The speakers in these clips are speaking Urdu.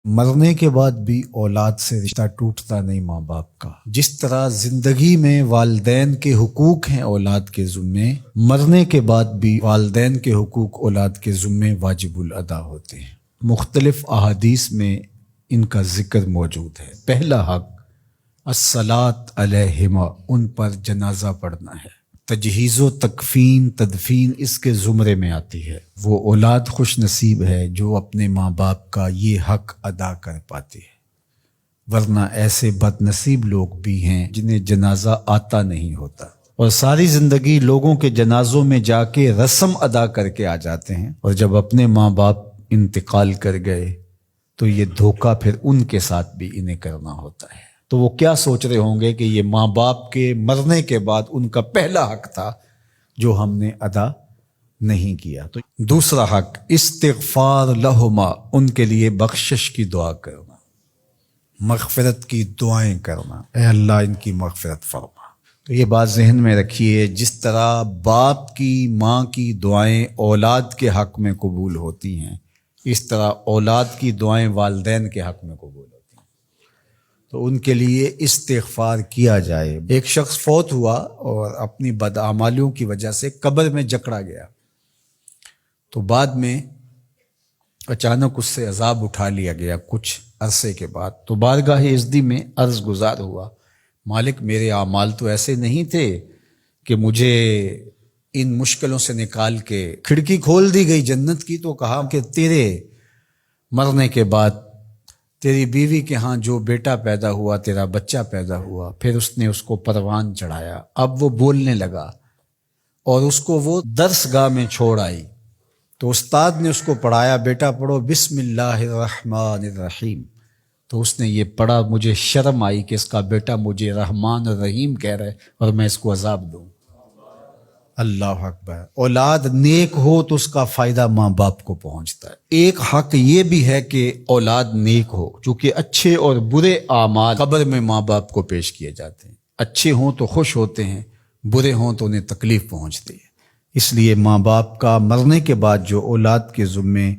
مرنے کے بعد بھی اولاد سے رشتہ ٹوٹتا نہیں ماں باپ کا۔ جس طرح زندگی میں والدین کے حقوق ہیں اولاد کے ذمے، مرنے کے بعد بھی والدین کے حقوق اولاد کے ذمے واجب الادا ہوتے ہیں۔ مختلف احادیث میں ان کا ذکر موجود ہے۔ پہلا حق الصلاۃ علیہما، ان پر جنازہ پڑھنا ہے۔ تجہیز و تکفین تدفین اس کے زمرے میں آتی ہے۔ وہ اولاد خوش نصیب ہے جو اپنے ماں باپ کا یہ حق ادا کر پاتی ہے، ورنہ ایسے بد نصیب لوگ بھی ہیں جنہیں جنازہ آتا نہیں ہوتا اور ساری زندگی لوگوں کے جنازوں میں جا کے رسم ادا کر کے آ جاتے ہیں، اور جب اپنے ماں باپ انتقال کر گئے تو یہ دھوکہ پھر ان کے ساتھ بھی انہیں کرنا ہوتا ہے۔ تو وہ کیا سوچ رہے ہوں گے کہ یہ ماں باپ کے مرنے کے بعد ان کا پہلا حق تھا جو ہم نے ادا نہیں کیا۔ تو دوسرا حق استغفار لہما، ان کے لیے بخشش کی دعا کرنا، مغفرت کی دعائیں کرنا، اے اللہ ان کی مغفرت فرما۔ تو یہ بات ذہن میں رکھیے، جس طرح باپ کی ماں کی دعائیں اولاد کے حق میں قبول ہوتی ہیں، اس طرح اولاد کی دعائیں والدین کے حق میں قبول ہوتی ہیں۔ تو ان کے لیے استغفار کیا جائے۔ ایک شخص فوت ہوا اور اپنی بدعمالیوں کی وجہ سے قبر میں جکڑا گیا، تو بعد میں اچانک اس سے عذاب اٹھا لیا گیا کچھ عرصے کے بعد۔ تو بارگاہ عزدی میں عرض گزار ہوا، مالک میرے اعمال تو ایسے نہیں تھے کہ مجھے ان مشکلوں سے نکال کے کھڑکی کھول دی گئی جنت کی، تو کہا کہ تیرے مرنے کے بعد تیری بیوی کے ہاں جو بیٹا پیدا ہوا، تیرا بچہ پیدا ہوا، پھر اس نے اس کو پروان چڑھایا، اب وہ بولنے لگا اور اس کو وہ درس گاہ میں چھوڑ آئی، تو استاد نے اس کو پڑھایا، بیٹا پڑھو بسم اللہ الرحمن الرحیم، تو اس نے یہ پڑھا، مجھے شرم آئی کہ اس کا بیٹا مجھے رحمان الرحیم کہہ رہا ہے اور میں اس کو عذاب دوں۔ اللہ اکبر۔ اولاد نیک ہو تو اس کا فائدہ ماں باپ کو پہنچتا ہے۔ ایک حق یہ بھی ہے کہ اولاد نیک ہو، چونکہ اچھے اور برے اعمال قبر میں ماں باپ کو پیش کیے جاتے ہیں۔ اچھے ہوں تو خوش ہوتے ہیں، برے ہوں تو انہیں تکلیف پہنچتی ہے۔ اس لیے ماں باپ کا مرنے کے بعد جو اولاد کے ذمے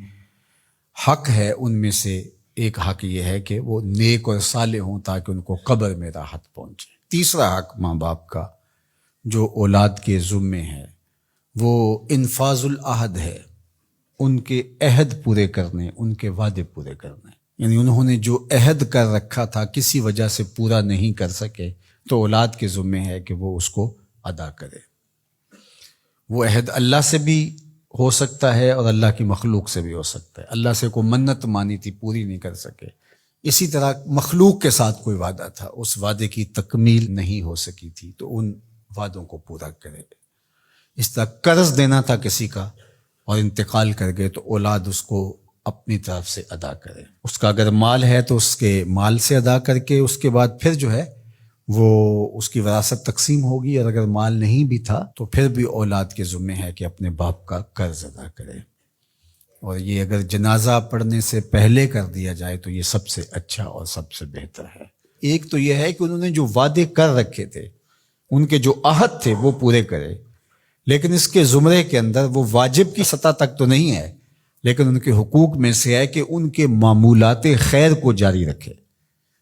حق ہے، ان میں سے ایک حق یہ ہے کہ وہ نیک اور صالح ہوں تاکہ ان کو قبر میں راحت پہنچے۔ تیسرا حق ماں باپ کا جو اولاد کے ذمے ہے وہ انفاذ العہد ہے، ان کے عہد پورے کرنے، ان کے وعدے پورے کرنے۔ یعنی انہوں نے جو عہد کر رکھا تھا کسی وجہ سے پورا نہیں کر سکے، تو اولاد کے ذمے ہے کہ وہ اس کو ادا کرے۔ وہ عہد اللہ سے بھی ہو سکتا ہے اور اللہ کی مخلوق سے بھی ہو سکتا ہے۔ اللہ سے کوئی منت مانی تھی، پوری نہیں کر سکے، اسی طرح مخلوق کے ساتھ کوئی وعدہ تھا، اس وعدے کی تکمیل نہیں ہو سکی تھی، تو ان وعدوں کو پورا کرے۔ اس طرح قرض دینا تھا کسی کا اور انتقال کر گئے، تو اولاد اس کو اپنی طرف سے ادا کرے۔ اس کا اگر مال ہے تو اس کے مال سے ادا کر کے اس کے بعد پھر جو ہے وہ اس کی وراثت تقسیم ہوگی، اور اگر مال نہیں بھی تھا تو پھر بھی اولاد کے ذمہ ہے کہ اپنے باپ کا قرض ادا کرے، اور یہ اگر جنازہ پڑھنے سے پہلے کر دیا جائے تو یہ سب سے اچھا اور سب سے بہتر ہے۔ ایک تو یہ ہے کہ انہوں نے جو وعدے کر رکھے تھے، ان کے جو عہد تھے وہ پورے کرے، لیکن اس کے زمرے کے اندر وہ واجب کی سطح تک تو نہیں ہے، لیکن ان کے حقوق میں سے ہے کہ ان کے معمولات خیر کو جاری رکھے۔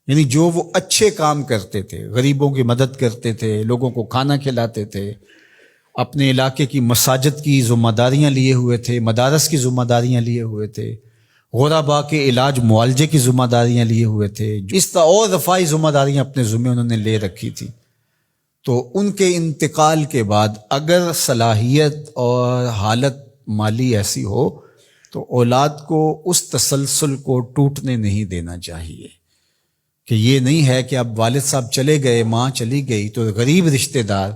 یعنی جو وہ اچھے کام کرتے تھے، غریبوں کی مدد کرتے تھے، لوگوں کو کھانا کھلاتے تھے، اپنے علاقے کی مساجد کی ذمہ داریاں لیے ہوئے تھے، مدارس کی ذمہ داریاں لیے ہوئے تھے، غرباء کے علاج معالجے کی ذمہ داریاں لیے ہوئے تھے، اس طرح اور رفاہی ذمہ داریاں اپنے ذمہ انہوں نے لے رکھی تھی، تو ان کے انتقال کے بعد اگر صلاحیت اور حالت مالی ایسی ہو تو اولاد کو اس تسلسل کو ٹوٹنے نہیں دینا چاہیے، کہ یہ نہیں ہے کہ اب والد صاحب چلے گئے، ماں چلی گئی، تو غریب رشتہ دار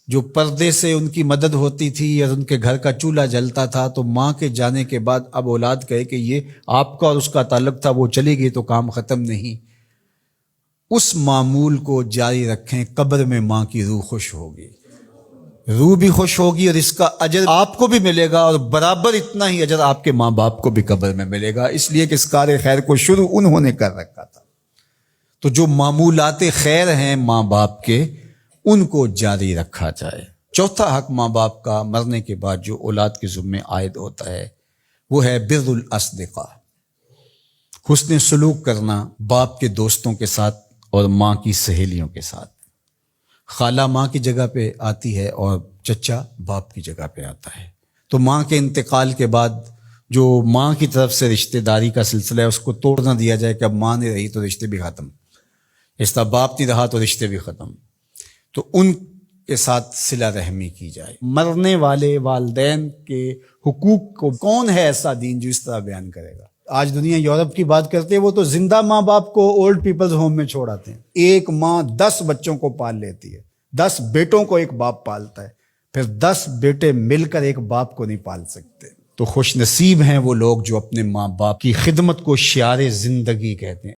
جو پردے سے ان کی مدد ہوتی تھی یا ان کے گھر کا چولہا جلتا تھا، تو ماں کے جانے کے بعد اب اولاد کہے کہ یہ آپ کا اور اس کا تعلق تھا، وہ چلی گئی تو کام ختم نہیں۔ اس معمول کو جاری رکھیں، قبر میں ماں کی روح خوش ہوگی، روح بھی خوش ہوگی، اور اس کا اجر آپ کو بھی ملے گا، اور برابر اتنا ہی اجر آپ کے ماں باپ کو بھی قبر میں ملے گا، اس لیے کہ اس کار خیر کو شروع انہوں نے کر رکھا تھا۔ تو جو معمولات خیر ہیں ماں باپ کے، ان کو جاری رکھا جائے۔ چوتھا حق ماں باپ کا مرنے کے بعد جو اولاد کے ذمے عائد ہوتا ہے وہ ہے بر الاصدقاء، حسن سلوک کرنا باپ کے دوستوں کے ساتھ اور ماں کی سہیلیوں کے ساتھ۔ خالہ ماں کی جگہ پہ آتی ہے اور چچا باپ کی جگہ پہ آتا ہے، تو ماں کے انتقال کے بعد جو ماں کی طرف سے رشتہ داری کا سلسلہ ہے اس کو توڑ نہ دیا جائے کہ اب ماں نہیں رہی تو رشتے بھی ختم، اس طرح باپ نہیں رہا تو رشتے بھی ختم، تو ان کے ساتھ صلہ رحمی کی جائے۔ مرنے والے والدین کے حقوق کو کون ہے ایسا دین جو اس طرح بیان کرے گا؟ آج دنیا یورپ کی بات کرتے ہیں، وہ تو زندہ ماں باپ کو اولڈ پیپلز ہوم میں چھوڑ آتے ہیں۔ ایک ماں 10 بچوں کو پال لیتی ہے، 10 بیٹوں کو ایک باپ پالتا ہے، پھر 10 بیٹے مل کر ایک باپ کو نہیں پال سکتے۔ تو خوش نصیب ہیں وہ لوگ جو اپنے ماں باپ کی خدمت کو شعار زندگی کہتے ہیں۔